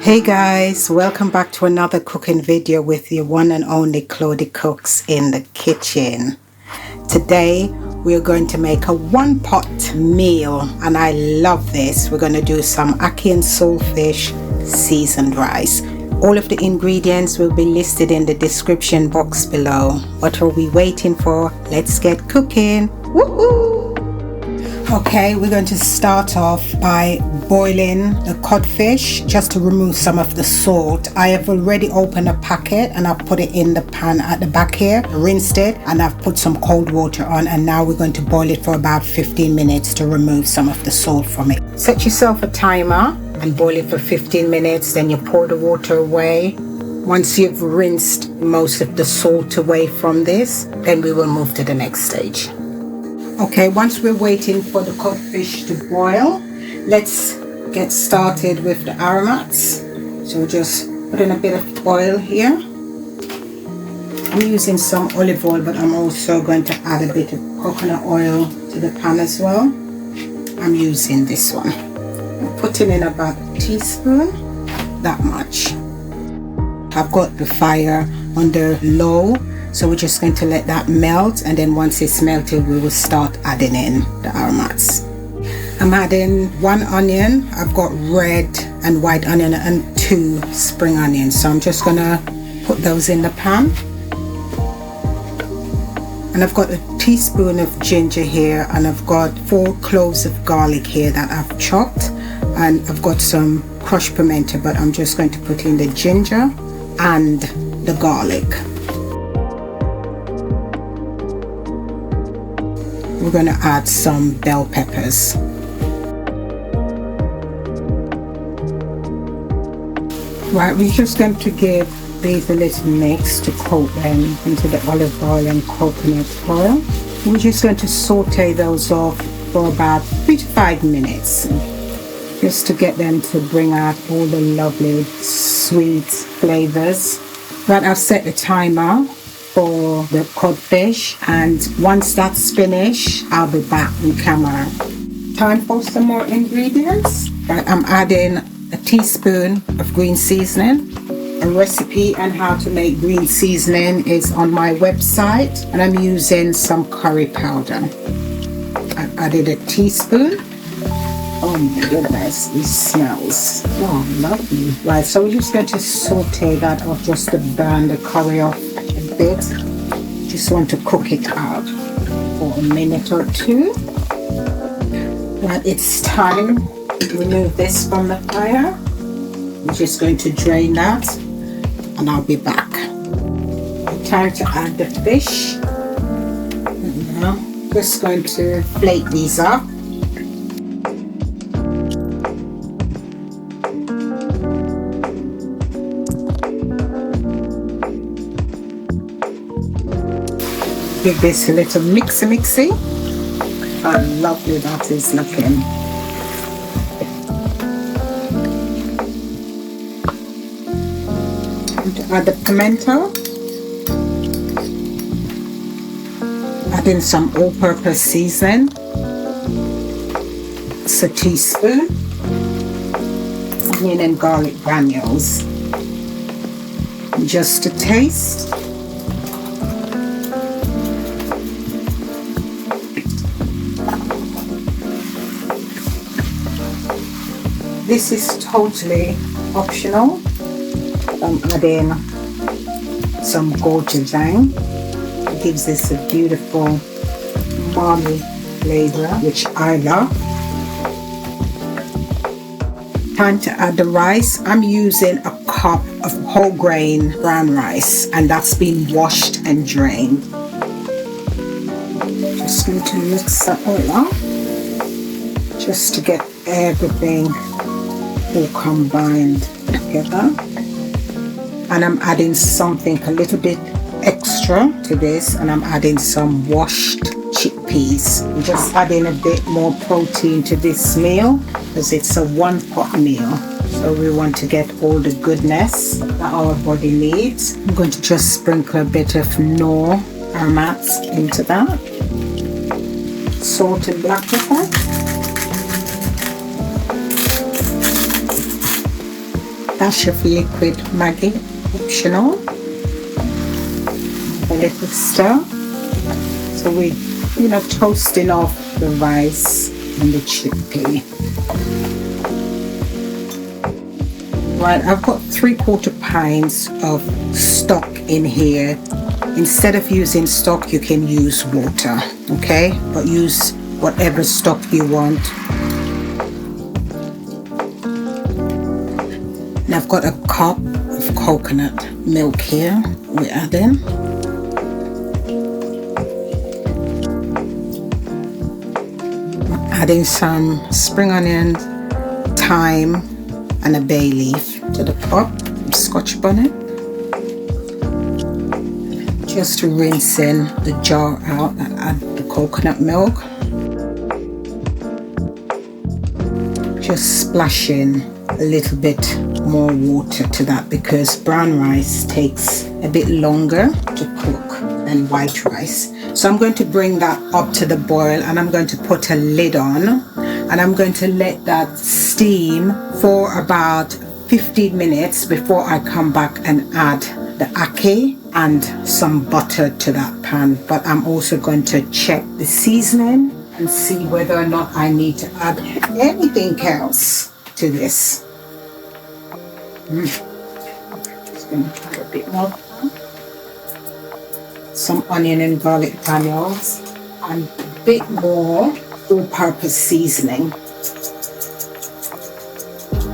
Hey guys, welcome back to another cooking video with your one and only Claudie Cooks in the kitchen. Today we're going to make a one pot meal and I love this. We're going to do some ackee and saltfish seasoned rice. All of the ingredients will be listed in the description box below. What are we waiting for? Let's get cooking. Woohoo! Okay, we're going to start off by boiling the codfish just to remove some of the salt. I have already opened a packet and I've put it in the pan at the back here, rinsed it, and I've put some cold water on, and now we're going to boil it for about 15 minutes to remove some of the salt from it. Set yourself a timer and boil it for 15 minutes, then you pour the water away. Once you've rinsed most of the salt away from this, then we will move to the next stage. Okay, once we're waiting for the codfish to boil, let's get started with the aromats. So just put in a bit of oil here. I'm using some olive oil, but I'm also going to add a bit of coconut oil to the pan as well. I'm using this one. I'm putting in about a teaspoon, that much. I've got the fire on the low, so we're just going to let that melt, and then once it's melted we will start adding in the aromats. I'm adding 1 onion. I've got red and white onion and 2 spring onions, so I'm just gonna put those in the pan. And I've got a teaspoon of ginger here, and I've got 4 cloves of garlic here that I've chopped, and I've got some crushed pimento, but I'm just going to put in the ginger and the garlic. We're going to add some bell peppers. Right, we're just going to give these a little mix to coat them into the olive oil and coconut oil. We're just going to saute those off for about 3 to 5 minutes, just to get them to bring out all the lovely sweet flavors. Right, I've set the timer for the codfish, and once that's finished I'll be back on camera. Time for some more ingredients. Right, I'm adding a teaspoon of green seasoning. A recipe and how to make green seasoning is on my website, and I'm using some curry powder. I've added a teaspoon. Oh my goodness, it smells lovely. Right, so we're just going to saute that off just to burn the curry off a bit. Just want to cook it out for a minute or two. Right, it's time to remove this from the fire. I'm just going to drain that and I'll be back. Time to add the fish. And now just going to flake these up. Give this a little mixy. How lovely that is looking. And to add the pimento, add in some all-purpose seasoning. It's a teaspoon. Onion and garlic granules. And just to taste. This is totally optional. I'm adding some Gochujang. It gives this a beautiful umami flavor, which I love. Time to add the rice. I'm using a cup of whole grain brown rice, and that's been washed and drained. Just going to mix that all up just to get everything all combined together. And I'm adding something a little bit extra to this, and I'm adding some washed chickpeas. I'm just adding a bit more protein to this meal because it's a one pot meal, so we want to get all the goodness that our body needs. I'm going to just sprinkle a bit of Knorr aromats into that. Salt and black pepper. dash of liquid Maggi, optional. A little stir. So we're, toasting off the rice and the chickpea. Right, I've got 3/4 pints of stock in here. Instead of using stock, you can use water, okay? But use whatever stock you want. And I've got a cup of coconut milk here. We're adding. Adding some spring onions, thyme, and a bay leaf to the pot, Scotch bonnet. Just rinsing the jar out and add the coconut milk. Just splashing a little bit more water to that because brown rice takes a bit longer to cook than white rice. So I'm going to bring that up to the boil and I'm going to put a lid on and I'm going to let that steam for about 15 minutes before I come back and add the ackee and some butter to that pan. But I'm also going to check the seasoning and see whether or not I need to add anything else to this. Just going to add a bit more. Some onion and garlic granules and a bit more all-purpose seasoning.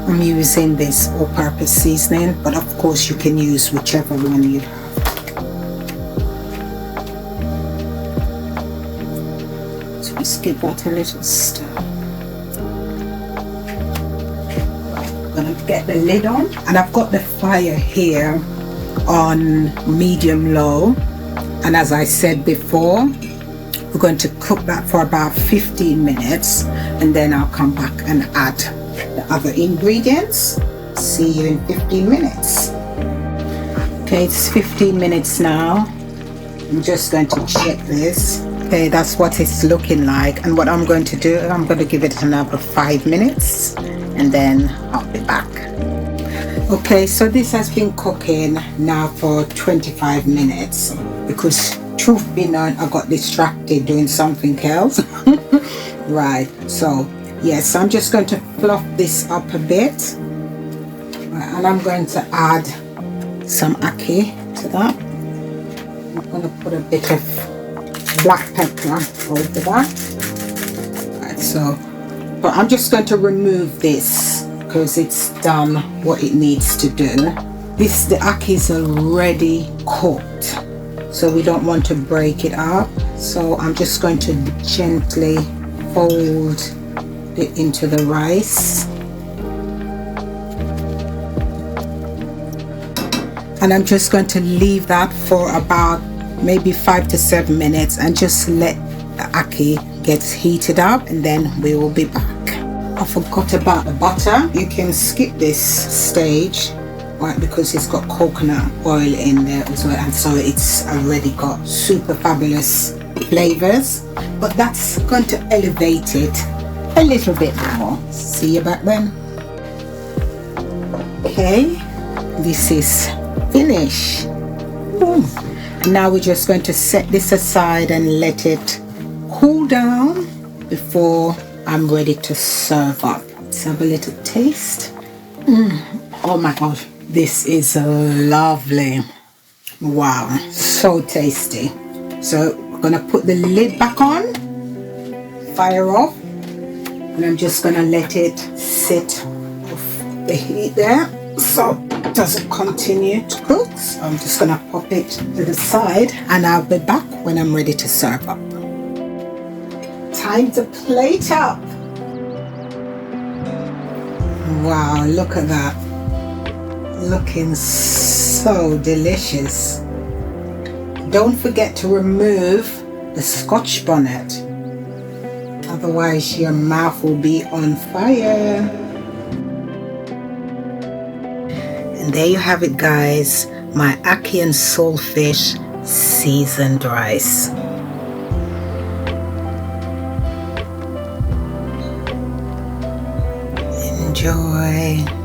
I'm using this all-purpose seasoning, but of course you can use whichever one you have. So just give that a little stir. I'm going to get the lid on, and I've got the fire here on medium-low. And as I said before, we're going to cook that for about 15 minutes and then I'll come back and add the other ingredients. See you in 15 minutes. Okay, it's 15 minutes now. I'm just going to check this. Okay, that's what it's looking like. And what I'm going to do, I'm going to give it another 5 minutes and then I'll be back. Okay, so this has been cooking now for 25 minutes. Because truth be known, I got distracted doing something else. Right, so yes, I'm just going to fluff this up a bit, right, and I'm going to add some ackee to that. I'm going to put a bit of black pepper over that. Right, so, but I'm just going to remove this because it's done what it needs to do. The ackee is already cooked. So we don't want to break it up. So I'm just going to gently fold it into the rice. And I'm just going to leave that for about maybe 5 to 7 minutes and just let the ackee get heated up and then we will be back. I forgot about the butter. You can skip this stage. Right, because it's got coconut oil in there as well, and so it's already got super fabulous flavors, but that's going to elevate it a little bit more. See you back then. Okay, this is finished. And now we're just going to set this aside and let it cool down before I'm ready to serve up. Let's have a little taste. Oh my gosh. This is lovely. Wow, so tasty. So we're gonna put the lid back on, fire off, and I'm just gonna let it sit off the heat there so it doesn't continue to cook. So I'm just gonna pop it to the side and I'll be back when I'm ready to serve up. Time to plate up. Wow, look at that. Looking so delicious. Don't forget to remove the Scotch bonnet, otherwise your mouth will be on fire. And there you have it, guys, my ackee and saltfish seasoned rice. Enjoy.